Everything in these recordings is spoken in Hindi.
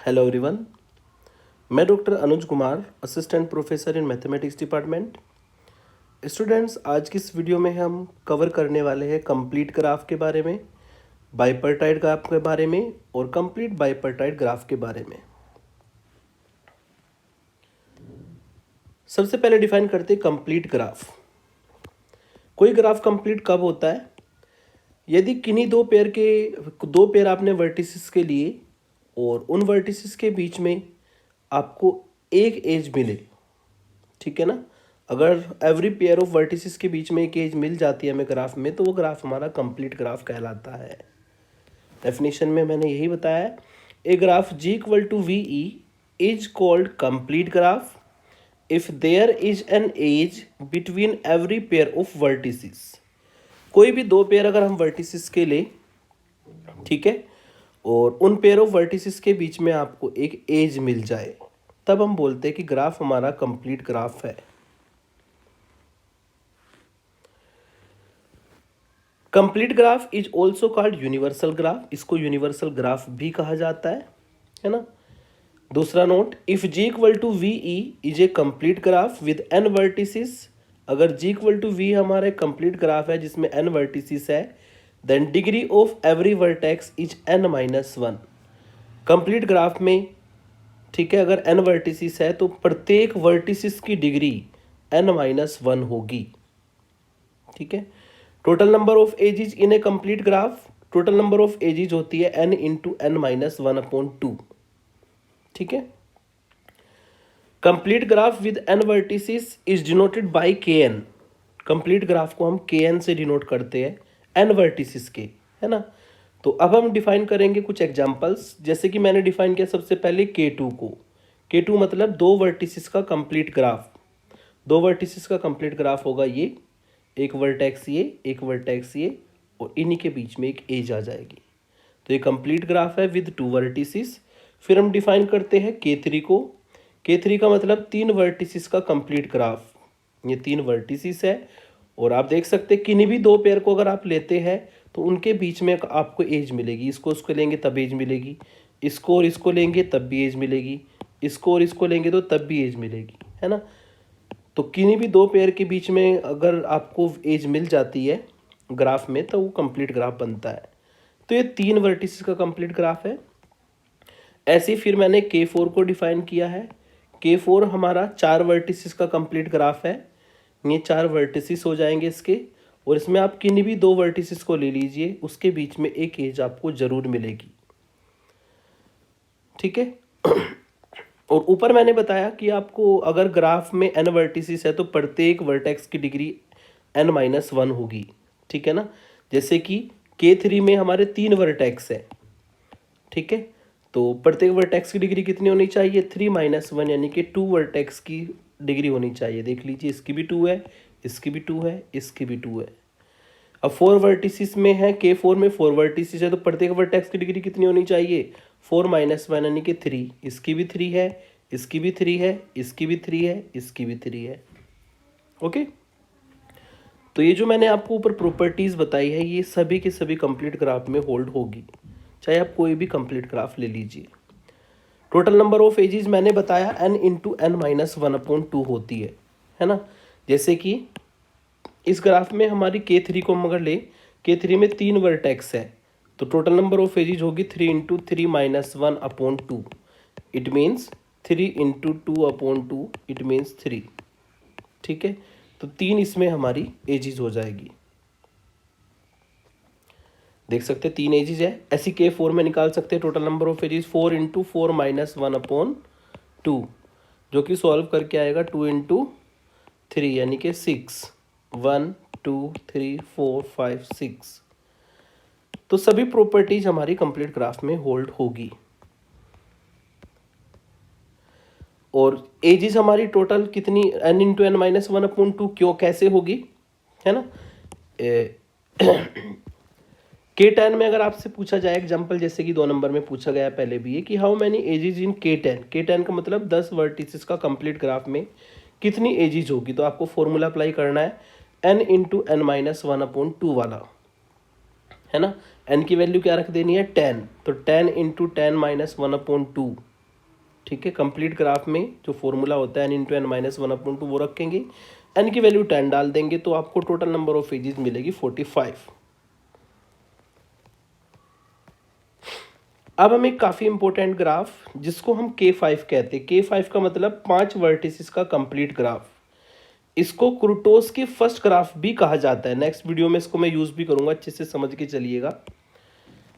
Hello everyone. मैं doctor Anuj Kumar, assistant professor in mathematics department. Students, आज की इस वीडियो में हम कवर करने वाले हैं कंप्लीट ग्राफ के बारे में, बाइपर्टाइड ग्राफ के बारे में और कंप्लीट बाइपर्टाइड ग्राफ के बारे में। सबसे पहले डिफाइन करते हैं कंप्लीट ग्राफ। कोई ग्राफ कंप्लीट कब होता है? यदि किन्हीं दो पेयर आपने वर्टिसेस के लिए और उन वर्टिसेस के बीच में आपको एक एज मिले, ठीक है ना। अगर एवरी पेयर ऑफ वर्टिसेस के बीच में एक एज मिल जाती है हमें ग्राफ में, तो वो ग्राफ हमारा कंप्लीट ग्राफ कहलाता है। डेफिनेशन में मैंने यही बताया है, a graph G equal to V E is called complete graph if there is an edge between every pair of vertices. कोई भी दो पेयर अगर हम वर्टिसेस के ले, ठीक है, और उन पेयर ऑफ वर्टिसेस के बीच में आपको एक एज मिल जाए, तब हम बोलते हैं कि ग्राफ हमारा कंप्लीट ग्राफ है। Complete graph is also called universal graph, इसको यूनिवर्सल ग्राफ भी कहा जाता है ना। दूसरा note, if G equal to V E is a complete graph with n vertices. अगर G इक्वल टू वी हमारा कंप्लीट ग्राफ है जिसमें n वर्टिसेस है, then degree of every vertex is n minus one. Complete graph में, ठीक है, अगर n वर्टिसेस है तो प्रत्येक वर्टिसेस की डिग्री n माइनस वन होगी, ठीक है। Total number of edges in a complete graph, total number of edges होती है n into n minus one upon to, ठीक है। Complete graph with n vertices is denoted by kn। Complete graph को हम kn से डिनोट करते हैं n वर्टिसेस के, है ना। तो अब हम डिफाइन करेंगे कुछ एग्जांपल्स। जैसे कि मैंने डिफाइन किया सबसे पहले k2 को। k2 मतलब दो वर्टिसेस का कंप्लीट ग्राफ। दो वर्टिसेस का कंप्लीट ग्राफ होगा ये, एक वर्टेक्स ये, एक वर्टेक्स ये, और इन्हीं के बीच में एक एज आ जाएगी। तो ये कंप्लीट ग्राफ है विद टू वर्टिसेस। फिर हम डिफाइन करते हैं k3 को। k3 का मतलब तीन वर्टिसेस का कंप्लीट ग्राफ। ये तीन वर्टिसेस है और आप देख सकते हैं किन्हीं भी दो पेयर को अगर आप लेते हैं तो उनके बीच में आपको एज मिलेगी। इसको लेंगे तब एज मिलेगी, इसको और इसको लेंगे तब भी एज मिलेगी, इसको और इसको लेंगे तो तब भी एज मिलेगी, है ना। तो किन्हीं भी दो पेयर के बीच में अगर आपको एज मिल जाती है ग्राफ में तो वो कंप्लीट ग्राफ बनता है। तो ये तीन वर्टिसेस का कंप्लीट ग्राफ है। ऐसे ही फिर मैंने K4 को डिफाइन किया है। K4 हमारा चार वर्टिसेस का कंप्लीट ग्राफ है। ये चार वर्टिसेस हो जाएंगे इसके, और इसमें आप किन्हीं भी दो वर्टिसेस को ले लीजिए, उसके बीच में एक एज आपको जरूर मिलेगी, ठीक है। और ऊपर मैंने बताया कि आपको अगर ग्राफ में n वर्टिसेस है तो प्रत्येक वर्टेक्स की डिग्री n माइनस वन होगी, ठीक है ना। जैसे कि K3 में हमारे तीन वर्टेक्स है, ठीक है, तो प्रत्येक वर्टेक्स की डिग्री कितनी होनी चाहिए? 3 माइनस वन, यानी कि टू वर्टेक्स की डिग्री होनी चाहिए। देख लीजिए, इसकी भी 2 है, इसकी भी 2 है, इसकी भी 2 है। अब फोर वर्टिसेस में है, K4 में फोर वर्टिसेस है तो प्रत्येक वर्टेक्स की डिग्री कितनी होनी चाहिए? 4 माइनस वन, यानी कि 3। इसकी भी 3 है, इसकी भी 3 है, इसकी भी 3 है, इसकी भी 3 है। ओके, तो ये जो मैंने आपको ऊपर प्रॉपर्टीज बताई है ये सभी के सभी कंप्लीट ग्राफ में होल्ड होगी, चाहे आप कोई भी कंप्लीट ग्राफ ले लीजिए। टोटल नंबर ऑफ एजेस मैंने बताया n into n minus one upon to होती है ना। जैसे कि इस ग्राफ में हमारी K3 को हम अगर ले, K3 में तीन वर्टेक्स है तो टोटल नंबर ऑफ एजेस होगी 3 into three minus one upon to. It means 3 into two upon two, it means 3, ठीक है। तो तीन इसमें हमारी एजेस हो जाएगी। देख सकते हैं तीन एजेस है। ऐसी K4 में निकाल सकते हैं total number of edges 4 into four minus one upon two, जो कि सॉल्व करके आएगा 2 इंटू थ्री, यानी कि 6, 1 2 3 4 5 6। तो सभी प्रॉपर्टीज हमारी कंप्लीट ग्राफ में होल्ड होगी। और एजेस हमारी टोटल कितनी? n into n minus one upon two. क्यों, कैसे होगी, है ना। K10 में अगर आपसे पूछा जाए एग्जांपल, जैसे कि 2 नंबर में पूछा गया पहले भी है कि how many edges in K10। K10 का मतलब 10 वर्टिसेस का कंप्लीट ग्राफ में कितनी एजेस होगी, तो आपको फॉर्मूला अप्लाई करना है n into n minus one upon two वाला, है ना। n की वैल्यू क्या रख देनी है? 10, तो 10 into ten minus one upon to, ठीक है, कंप्लीट ग्राफ में जो फॉर्मूला होता है n into n minus one upon two वो रखेंगे, n की वैल्यू 10 डाल देंगे तो आपको टोटल नंबर ऑफ एजेस मिलेगी 45। अब हम एक काफ़ी इंपॉर्टेंट ग्राफ जिसको हम K5 कहते हैं, K5 का मतलब 5 वर्टिसेस का कंप्लीट ग्राफ, इसको क्रूटोस की फर्स्ट ग्राफ भी कहा जाता है। नेक्स्ट वीडियो में इसको मैं यूज़ भी करूंगा, अच्छे से समझ के चलिएगा।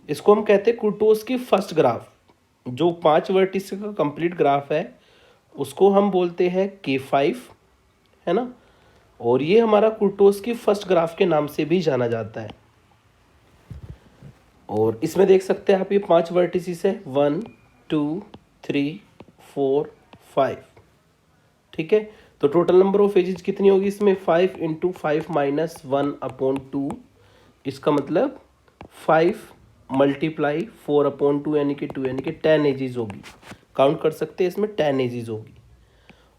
इसको हम कहते हैं क्रूटोस की फर्स्ट ग्राफ, जो 5 वर्टिसेस का कंप्लीट ग्राफ है उसको हम बोलते हैं K5, है ना। और ये हमारा क्रूटोस की फर्स्ट ग्राफ के नाम से भी जाना जाता है। और इसमें देख सकते हैं आप, ये 5 वर्टिसेस है, 1 2 3 4 5, ठीक है। तो टोटल नंबर ऑफ एजेस कितनी होगी इसमें, 5 इंटू 5 माइनस 1 अपॉन 2, इसका मतलब 5 मल्टीप्लाई 4 अपॉन 2 यानी कि 2 यानी कि 10 एजेस होगी। काउंट कर सकते हैं, इसमें 10 एजेस होगी।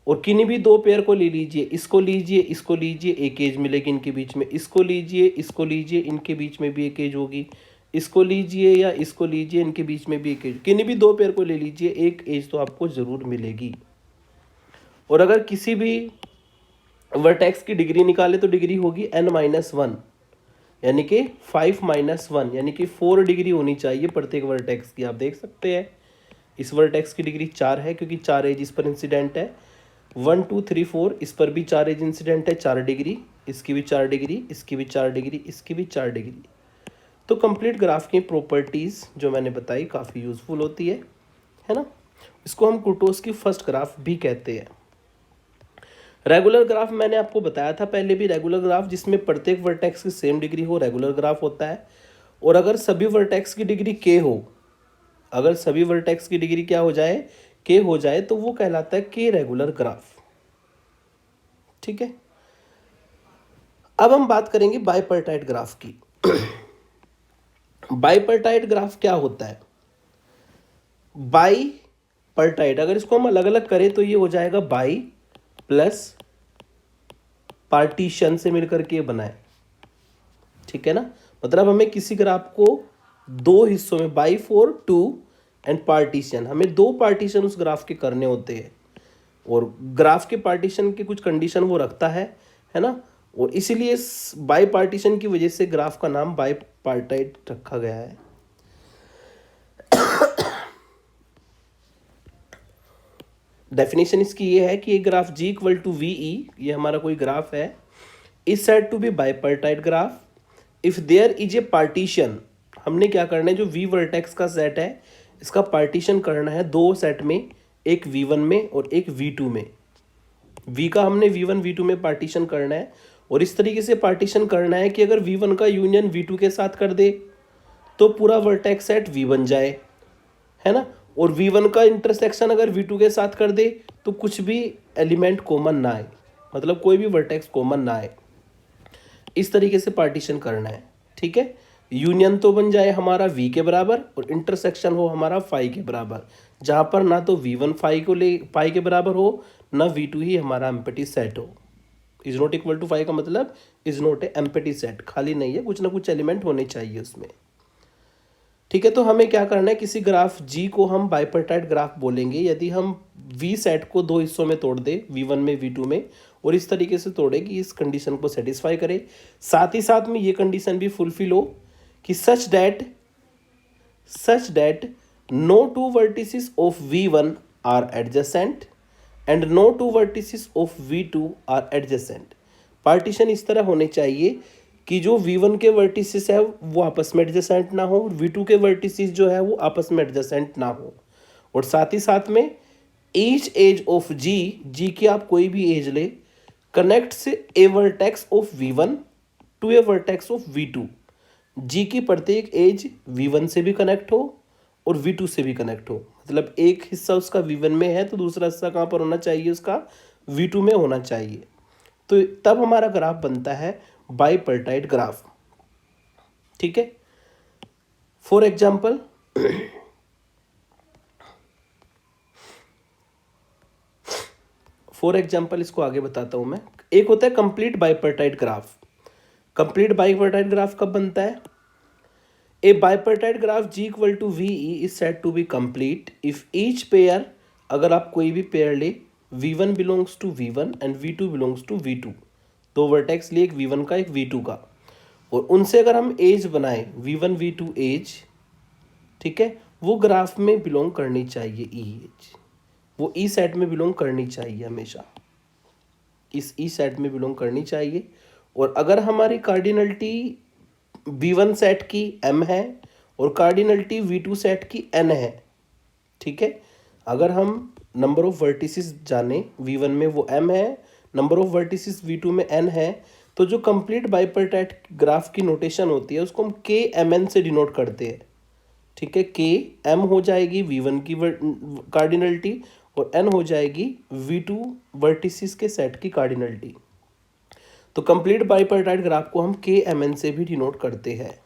और किन्हीं भी दो पेयर को ले लीजिए, इसको लीजिए इसको लीजिए, एक एज मिलेगी इनके बीच में, इसको लीजिए इनके बीच में भी एक एज होगी, इसको लीजिए या इसको लीजिए इनके बीच में भी एक एज, किन्हीं भी दो पेयर को ले लीजिए, एक एज तो आपको ज़रूर मिलेगी। और अगर किसी भी वर्टेक्स की डिग्री निकाले तो डिग्री होगी n-1, यानी कि 5-1 यानी कि 4 डिग्री होनी चाहिए प्रत्येक वर्टेक्स की। आप देख सकते हैं इस वर्टेक्स की डिग्री 4 है क्योंकि 4 एज इस पर इंसिडेंट है, 1 2 3 4 इस पर भी 4 एज इंसिडेंट है, 4 डिग्री, इसकी भी 4 डिग्री, इसकी भी 4 डिग्री, इसकी भी 4 डिग्री। तो कंप्लीट ग्राफ की प्रॉपर्टीज़ जो मैंने बताई काफ़ी यूज़फुल होती है ना। इसको हम क्रूटोस की फर्स्ट ग्राफ भी कहते हैं। रेगुलर ग्राफ मैंने आपको बताया था पहले भी, रेगुलर ग्राफ जिसमें प्रत्येक वर्टेक्स की सेम डिग्री हो, रेगुलर ग्राफ होता है। और अगर सभी वर्टेक्स की डिग्री के हो, अगर सभी वर्टेक्स की डिग्री क्या हो जाए, के हो जाए, तो वो कहलाता है के रेगुलर ग्राफ, ठीक है। अब हम बात करेंगे बाइपर्टाइट ग्राफ की। बाइपर्टाइट ग्राफ क्या होता है, बाइपर्टाइट अगर इसको हम अलग अलग करें तो ये हो जाएगा बाई प्लस पार्टीशन से मिलकर के बनाए, ठीक है ना। मतलब हमें किसी ग्राफ को दो हिस्सों में, बाई 4 2 एंड पार्टीशन, हमें दो पार्टीशन उस ग्राफ के करने होते हैं। और ग्राफ के पार्टीशन के कुछ कंडीशन वो रखता है ना। और इसीलिए बाई पार्टीशन की वजह से ग्राफ का नाम बाइपार्टाइट रखा गया है। डेफिनेशन इसकी ये है कि एक graph G equal to VE, ये हमारा कोई ग्राफ है, is said to be bipartite graph if there is a partition. हमने क्या करना है, जो V वर्टेक्स का सेट है इसका पार्टीशन करना है दो सेट में, एक V1 में और एक V2 में। V का हमने V1 V2 में पार्टीशन करना है, और इस तरीके से पार्टीशन करना है कि अगर V1 का यूनियन V2 के साथ कर दे तो पूरा वर्टेक्स सेट V बन जाए, है ना। और V1 का इंटरसेक्शन अगर V2 के साथ कर दे तो कुछ भी एलिमेंट कॉमन ना आए, मतलब कोई भी वर्टेक्स कॉमन ना आए। इस तरीके से पार्टीशन करना है, ठीक है। यूनियन तो बन जाए हमारा V के बराबर और इंटरसेक्शन हो हमारा फाई के बराबर, जहाँ पर ना तो V1 फाई के बराबर हो, ना V2 ही हमारा एम्प्टी सेट हो। Is not equal to phi का मतलब is not a empty set, खाली नहीं है, कुछ ना कुछ एलिमेंट होने चाहिए उसमें, ठीक है। तो हमें क्या करना है, किसी ग्राफ G को हम बाइपर्टाइट ग्राफ बोलेंगे यदि हम V सेट को दो हिस्सों में तोड़ दे, V1 में V2 में, और इस तरीके से तोड़े कि इस कंडीशन को सेटिस्फाई करे, साथ ही साथ में ये कंडीशन भी फुलफिल हो कि such that no two vertices of V1 are adjacent and no two vertices of V2 are adjacent. Partition इस तरह होने चाहिए कि जो V1 के वर्टिसेस है वो आपस में एडजेसेंट ना हो, V2 के वर्टिसेस जो है वो आपस में एडजेसेंट ना हो। और साथ ही साथ में ईच एज ऑफ जी की आप कोई भी एज ले, connects a vertex of V1 to a vertex of V2। G की प्रत्येक एज V1 से भी कनेक्ट हो और V2 से भी कनेक्ट हो, मतलब एक हिस्सा उसका V1 में है तो दूसरा हिस्सा कहाँ पर होना चाहिए, उसका V2 में होना चाहिए। तो तब हमारा ग्राफ बनता है बाइपर्टाइट ग्राफ, ठीक है। फॉर एग्जाम्पल इसको आगे बताता हूं मैं। एक होता है complete bipartite graph. Complete bipartite graph कब बनता है, A bipartite graph G equal to VE is said to be complete if each pair अगर आप कोई भी पेयर ले, V1 belongs to V1 and V2 belongs to V2, दो वर्टेक्स लिए, एक V1 का एक V2 का, और उनसे अगर हम एज बनाए V1 V2 एज, ठीक है, वो ग्राफ में बिलोंग करनी चाहिए ई एज, वो ई सेट में बिलोंग करनी चाहिए हमेशा, इस ई सेट में बिलोंग करनी चाहिए। और अगर हमारी कार्डिनलिटी V1 सेट की M है और कार्डिनलिटी V2 सेट की N है, ठीक है, अगर हम नंबर ऑफ वर्टिसेस जाने, V1 में वो M है, नंबर ऑफ वर्टिसेस V2 में N है, तो जो कंप्लीट बाइपर्टाइट ग्राफ की नोटेशन होती है उसको हम KMN से डिनोट करते हैं, ठीक है। KM हो जाएगी V1 की कार्डिनलिटी और N हो जाएगी V2 वर्टिसेस के सेट की कार्डिनलिटी। तो कंप्लीट बाइपर्टाइट ग्राफ को हम KMN से भी डिनोट करते हैं।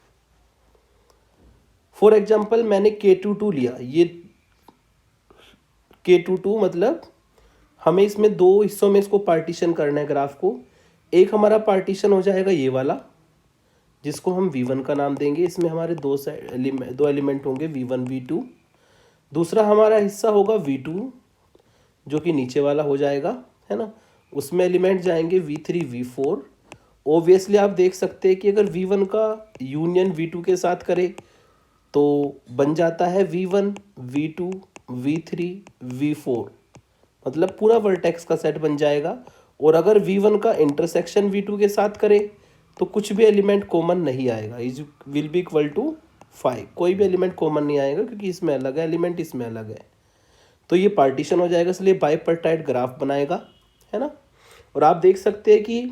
फॉर एग्जाम्पल मैंने K22 लिया, ये K22 मतलब हमें इसमें दो हिस्सों में इसको पार्टीशन करना है ग्राफ को। एक हमारा पार्टीशन हो जाएगा ये वाला, जिसको हम V1 का नाम देंगे, इसमें हमारे दो एलिमेंट होंगे V1 V2। दूसरा हमारा हिस्सा होगा V2 जो कि नीचे वाला हो जाएगा, है ना, उसमें एलिमेंट जाएंगे V3 V4। ओब्वियसली आप देख सकते हैं कि अगर V1 का यूनियन V2 के साथ करे तो बन जाता है V1 V2 V3 V4, मतलब पूरा वर्टेक्स का सेट बन जाएगा। और अगर V1 का इंटरसेक्शन V2 के साथ करे तो कुछ भी एलिमेंट कॉमन नहीं आएगा, is will be equal to 5, कोई भी एलिमेंट कॉमन नहीं आएगा क्योंकि इसमें अलग है एलिमेंट, इसमें अलग है। तो ये पार्टीशन हो जाएगा, इसलिए बाइपर्टाइट ग्राफ बनाएगा, है ना। और आप देख सकते हैं कि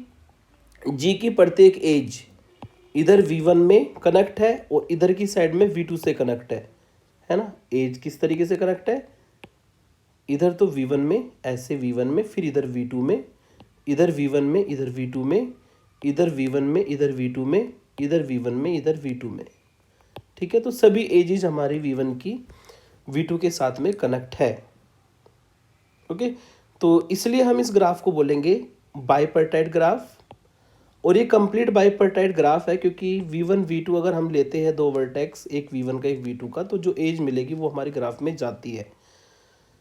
G की प्रत्येक एज इधर V1 में कनेक्ट है और इधर की साइड में V2 से कनेक्ट है ना। एज किस तरीके से कनेक्ट है, इधर तो V1 में, ऐसे V1 में, फिर इधर V2 में, इधर V1 में, इधर V2 में, इधर V1 में, इधर V2 में, इधर V1 में, इधर V2 में, ठीक है। तो सभी एजेस हमारी V1 की V2 के साथ में कनेक्ट है, ओके। तो इसलिए हम इस ग्राफ को बोलेंगे बाइपर्टाइट ग्राफ। और ये कंप्लीट बाइपर्टाइट ग्राफ है क्योंकि V1 V2 अगर हम लेते हैं दो वर्टेक्स, एक V1 का एक V2 का, तो जो एज मिलेगी वो हमारी ग्राफ में जाती है।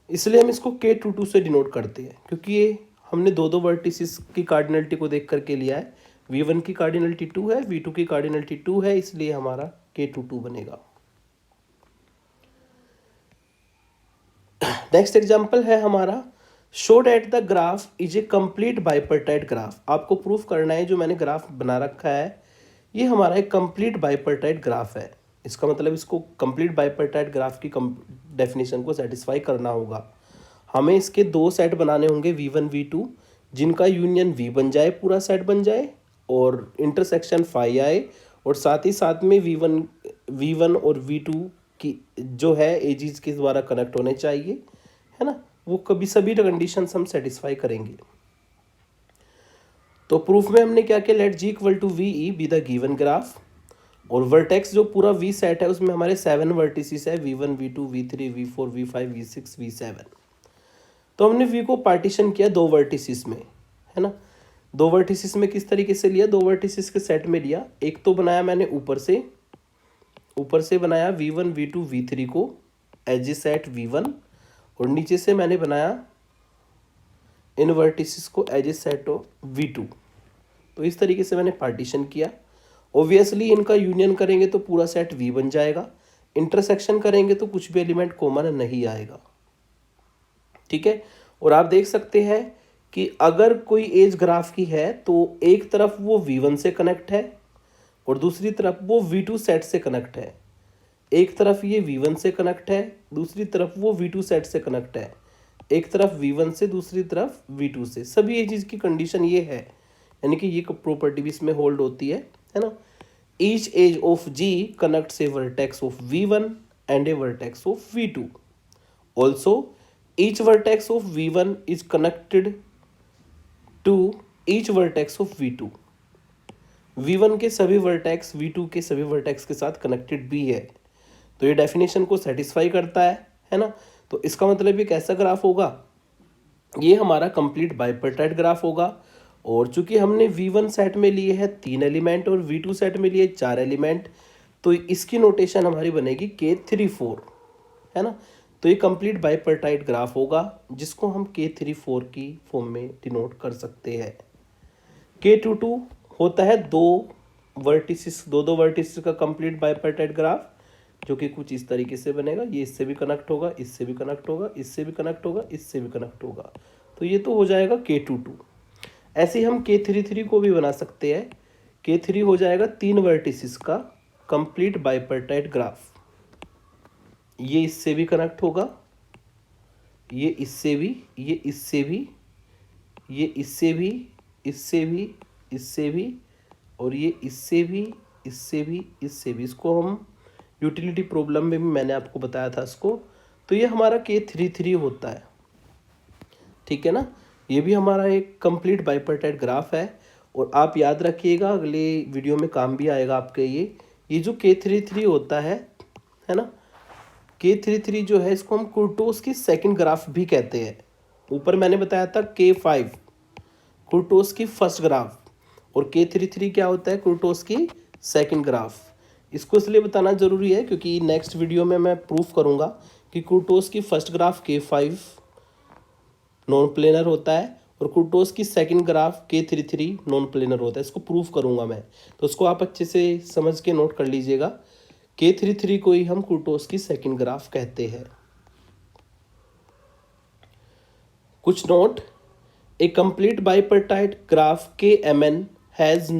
इसलिए हम इसको K22 से डिनोट करते हैं क्योंकि ये हमने दो दो वर्टिसेस की कार्डिनलिटी को देख करके लिया है। V1 की कार्डिनलिटी 2 है, V2 की कार्डिनलिटी 2 है, इसलिए हमारा K22 बनेगा। नेक्स्ट एग्जाम्पल है हमारा, show that the graph is a complete bipartite graph. आपको प्रूफ करना है जो मैंने ग्राफ बना रखा है ये हमारा एक कंप्लीट बाइपर्टाइट ग्राफ है। इसका मतलब इसको कंप्लीट बाइपर्टाइट ग्राफ की डेफिनेशन को सेटिस्फाई करना होगा। हमें इसके दो सेट बनाने होंगे V1 V2, जिनका यूनियन V बन जाए, पूरा सेट बन जाए, और इंटरसेक्शन 5 आए, और साथ ही साथ में V1 और V2 की जो है एजीज के द्वारा कनेक्ट होने चाहिए, है ना। वो कभी सभी कंडीशंस हम सेटिस्फाई करेंगे। तो प्रूफ में हमने क्या किया, let G equal to VE be the given graph, और वर्टेक्स जो पूरा V सेट है उसमें हमारे 7 वर्टिसेस है, V1 V2 V3 V4 V5 V6 V7। तो हमने V को पार्टीशन किया दो वर्टिसेस में, है ना। दो वर्टिसेस में किस तरीके से लिया, दो वर्टिसेस के सेट में लिया। एक तो बनाया मैंने ऊपर से बनाया V1 V2 V3 को एज ए सेट V1, और नीचे से मैंने बनाया इन वर्टिसेस को as a set of V2। तो इस तरीके से मैंने पार्टीशन किया। ओब्वियसली इनका यूनियन करेंगे तो पूरा सेट V बन जाएगा, इंटरसेक्शन करेंगे तो कुछ भी एलिमेंट कॉमन नहीं आएगा, ठीक है। और आप देख सकते हैं कि अगर कोई एज ग्राफ की है तो एक तरफ वो V1 से कनेक्ट है और दूसरी तरफ वो V2 सेट से कनेक्ट है। एक तरफ ये V1 से कनेक्ट है, दूसरी तरफ वो V2 सेट से कनेक्ट है। एक तरफ V1 से, दूसरी तरफ V2 से। सभी एजेस की कंडीशन ये है, यानी कि ये प्रॉपर्टी भी इसमें होल्ड होती है ना। Each edge of G connects a vertex of V1 and a vertex of V2। Also each vertex of V1 is connected to each vertex of V2। V1 के सभी वर्टेक्स V2 के सभी वर्टेक्स के साथ कनेक्टेड भी है। तो ये डेफिनेशन को सेटिस्फाई करता है ना। तो इसका मतलब ये कैसा ग्राफ होगा, ये हमारा कंप्लीट बाइपर्टाइट ग्राफ होगा। और चूंकि हमने V1 सेट में लिए है 3 एलिमेंट और V2 सेट में लिए 4 एलिमेंट, तो इसकी नोटेशन हमारी बनेगी K34, है ना। तो ये कंप्लीट बाइपर्टाइट ग्राफ होगा जिसको हम K34 की फॉर्म में डिनोट कर सकते हैं। K22 होता है दो दो वर्टिसिस का कंप्लीट बाइपर्टाइट ग्राफ, जो कि कुछ इस तरीके से बनेगा। ये इससे भी कनेक्ट होगा, इससे भी कनेक्ट होगा, इससे भी कनेक्ट होगा, इससे भी कनेक्ट होगा। तो ये तो हो जाएगा K22। ऐसे ही हम K33 को भी बना सकते हैं। K3 हो जाएगा तीन वर्टिसिस का कंप्लीट बाइपर्टाइट ग्राफ। ये इससे भी कनेक्ट होगा, ये इससे भी, ये इससे भी, ये इससे भी, इससे भी, इससे भी, और ये इससे भी, इससे भी, इससे भी। इसको हम यूटिलिटी प्रॉब्लम में भी मैंने आपको बताया था इसको। तो ये हमारा K33 होता है, ठीक है ना। ये भी हमारा एक कंप्लीट बाइपर्टाइट ग्राफ है। और आप याद रखिएगा, अगले वीडियो में काम भी आएगा आपके ये जो K33 होता है ना, K33 जो है इसको हम कुर्टोस की सेकंड ग्राफ भी कहते हैं। ऊपर मैंने बताया था K5 कुर्टोस की फर्स्ट ग्राफ, और K33 क्या होता है, कुर्टोस की सेकंड ग्राफ। इसको इसलिए बताना ज़रूरी है क्योंकि नेक्स्ट वीडियो में मैं प्रूफ करूँगा कि कुर्टोस की first graph K5 non planar होता है और कुर्टोस की second graph K33 non planar होता है। इसको प्रूफ करूँगा मैं, तो उसको आप अच्छे से समझ के नोट कर लीजिएगा। K33 को ही हम कुर्टोस की सेकंड ग्राफ कहते हैं। कुछ note, a complete bipartite graph KMN has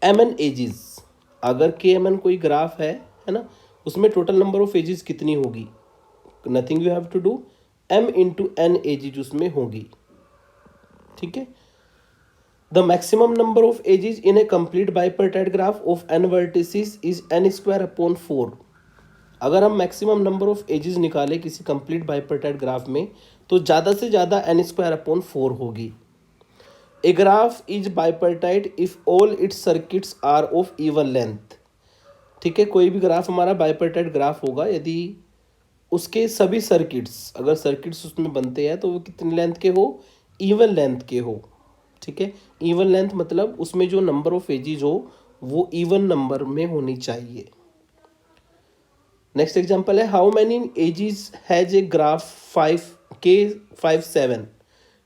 MN edges. अगर KMN कोई ग्राफ है ना, उसमें टोटल नंबर ऑफ एजेस कितनी होगी, nothing you have to do, M into N edges उसमें होगी, ठीक है। The maximum number of edges in a complete bipartite graph of n vertices is n²/4। अगर हम मैक्सिमम नंबर ऑफ एजेस निकालें किसी कंप्लीट बाइपर्टाइट ग्राफ में, तो ज़्यादा से ज़्यादा n²/4 होगी। A graph is bipartite if all its circuits are of even length. ठीक है, कोई भी ग्राफ हमारा बाइपर्टाइट ग्राफ होगा यदि उसके सभी सर्किट्स, अगर सर्किट्स उसमें बनते हैं तो वो कितने लेंथ के हो, इवन लेंथ के हो। ठीक है, इवन लेंथ मतलब उसमें जो नंबर ऑफ एजेस हो वो इवन नंबर में होनी चाहिए। नेक्स्ट एग्जांपल है, how many edges has a graph K57।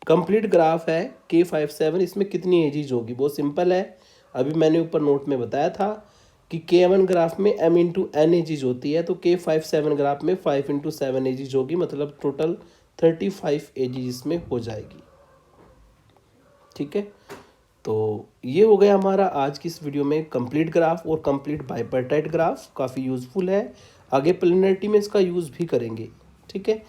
Complete graph है K57, इसमें कितनी एजेस होगी, बहुत सिंपल है। अभी मैंने ऊपर नोट में बताया था कि K1 ग्राफ में M इंटू N एजेस होती है, तो K57 ग्राफ में 5 इंटू 7 एजेस होगी, मतलब टोटल 35 एजेस इसमें हो जाएगी। ठीक है, तो ये हो गया हमारा आज की इस वीडियो में कंप्लीट ग्राफ और कंप्लीट बाइपर्टाइट ग्राफ। काफ़ी यूज़फुल है, आगे प्लेनरिटी में इसका यूज़ भी करेंगे। ठीक है,